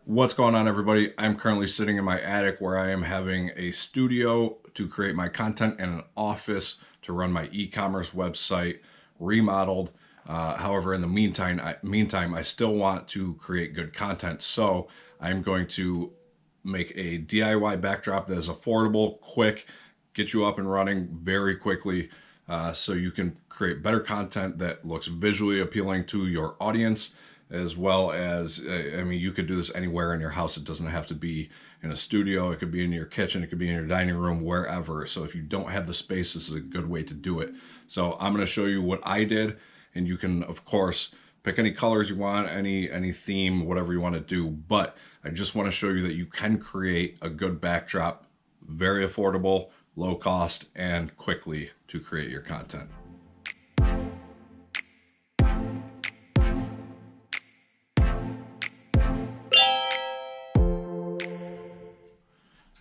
What's going on, everybody? I'm currently sitting in my attic where I am having a studio to create my content and an office to run my e-commerce website remodeled. However, in the meantime, I still want to create good content. So I'm going to make a DIY backdrop that is affordable, quick, get you up and running very quickly, so you can create better content that looks visually appealing to your audience, as well as, you could do this anywhere in your house. It doesn't have to be in a studio. It could be in your kitchen. It could be in your dining room, wherever. So if you don't have the space, this is a good way to do it. So I'm going to show you what I did, and you can, of course, pick any colors you want, any theme, whatever you want to do. But I just want to show you that you can create a good backdrop, very affordable, low cost, and quickly to create your content.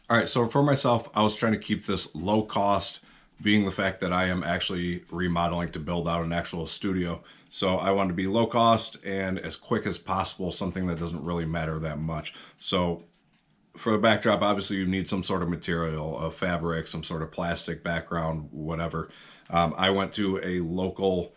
All right, so for myself, I was trying to keep this low cost, being the fact that I am actually remodeling to build out an actual studio. So I wanted to be low cost and as quick as possible, something that doesn't really matter that much. So for the backdrop, obviously you need some sort of material, a fabric, some sort of plastic background, whatever. I went to a local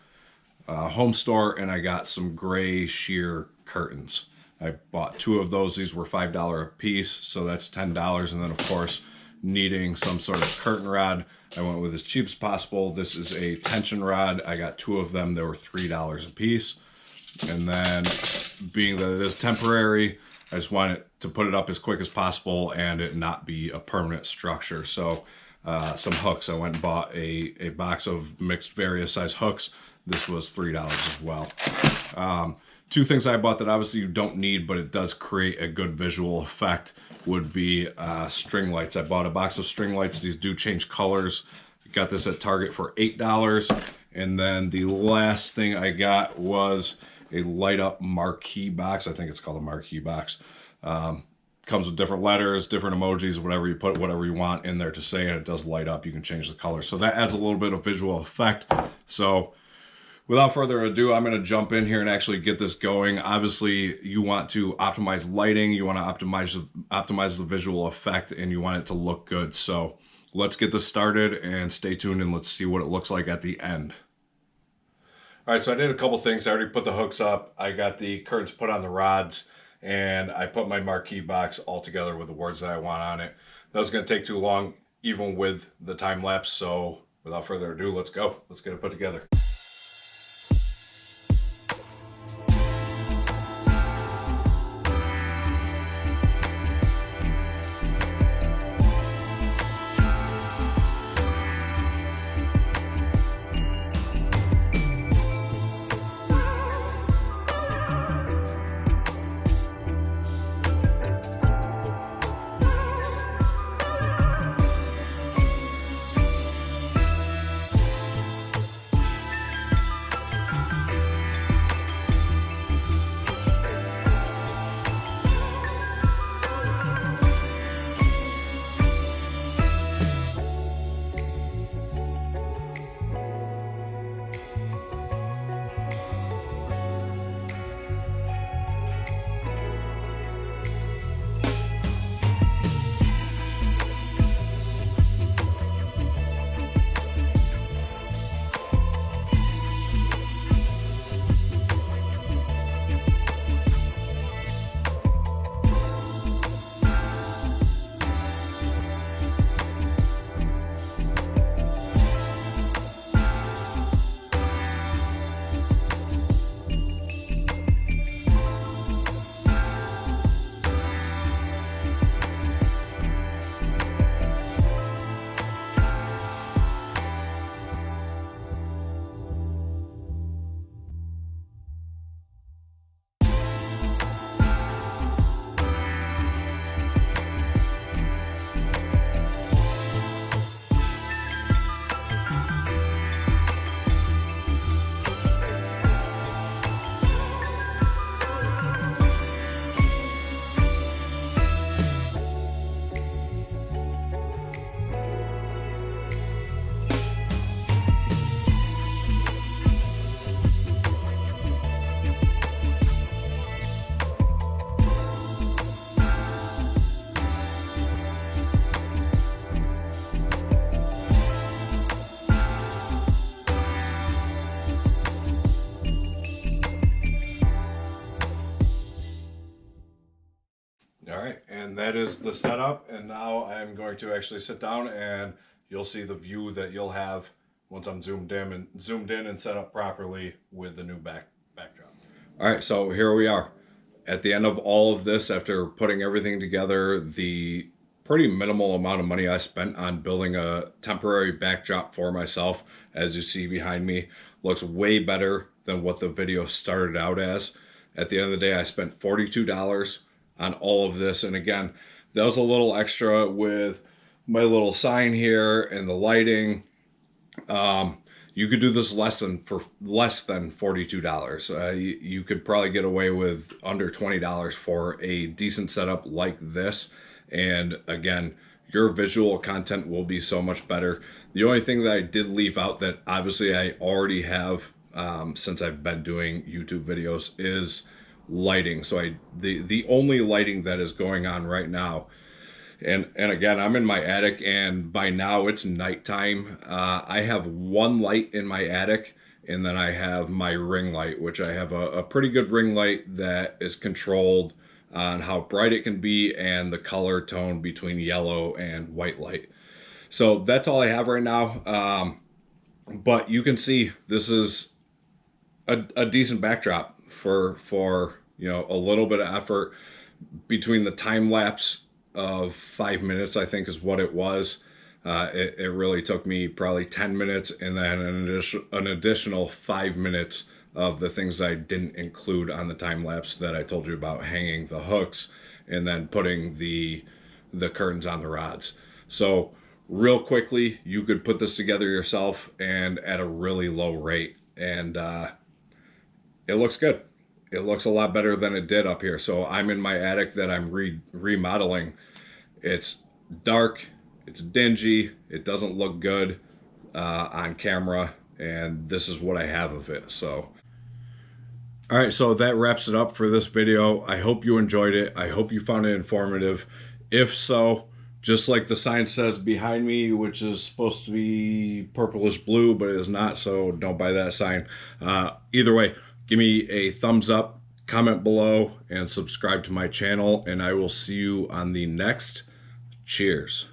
home store and I got some gray sheer curtains. I bought two of those. These were $5 a piece, so that's $10. And then, of course, needing some sort of curtain rod, I went with as cheap as possible. This is a tension rod. I got two of them. They were $3 a piece. And then, being that it is temporary, I just wanted to put it up as quick as possible and it not be a permanent structure. So some hooks. I went and bought a box of mixed various size hooks. This was $3 as well. Two things I bought that obviously you don't need, but it does create a good visual effect, would be string lights. I bought a box of string lights. These do change colors. Got this at Target for $8. And then the last thing I got was a light up marquee box. I think it's called a marquee box. Comes with different letters, different emojis, whatever you put, whatever you want in there to say, and it does light up. You can change the color. So that adds a little bit of visual effect. So without further ado, I'm going to jump in here and actually get this going. Obviously, you want to optimize lighting, you want to optimize the visual effect, and you want it to look good. So let's get this started and stay tuned and let's see what it looks like at the end. All right, so I did a couple things. I already put the hooks up. I got the curtains put on the rods, and I put my marquee box all together with the words that I want on it. That was going to take too long, even with the time lapse. So without further ado, let's go. Let's get it put together. All right, and that is the setup. And now I'm going to actually sit down and you'll see the view that you'll have once I'm zoomed in and set up properly with the new backdrop. All right, so here we are. At the end of all of this, after putting everything together, the pretty minimal amount of money I spent on building a temporary backdrop for myself, as you see behind me, looks way better than what the video started out as. At the end of the day, I spent $42 on all of this. And again, that was a little extra with my little sign here and the lighting. You could do this for less than $42. You could probably get away with under $20 for a decent setup like this. And again, your visual content will be so much better. The only thing that I did leave out that obviously I already have since I've been doing YouTube videos is lighting. So the only lighting that is going on right now, and again, I'm in my attic, and by now it's nighttime. I have one light in my attic, and then I have my ring light, which I have a pretty good ring light that is controlled on how bright it can be and the color tone between yellow and white light. So that's all I have right now. But you can see this is a decent backdrop for you know, a little bit of effort between the time lapse of 5 minutes, I think is what it was. It really took me probably 10 minutes, and then an additional 5 minutes of the things I didn't include on the time lapse that I told you about, hanging the hooks and then putting the curtains on the rods. So real quickly, you could put this together yourself and at a really low rate, and it looks good. It looks a lot better than it did up here. So I'm in my attic that I'm remodeling. It's dark, it's dingy, it doesn't look good on camera, and this is what I have of it. So all right, so that wraps it up for this video. I hope you enjoyed it. I hope you found it informative. If so, just like the sign says behind me, which is supposed to be purplish blue, but it is not, so don't buy that sign. Either way, give me a thumbs up, comment below, and subscribe to my channel, and I will see you on the next. Cheers.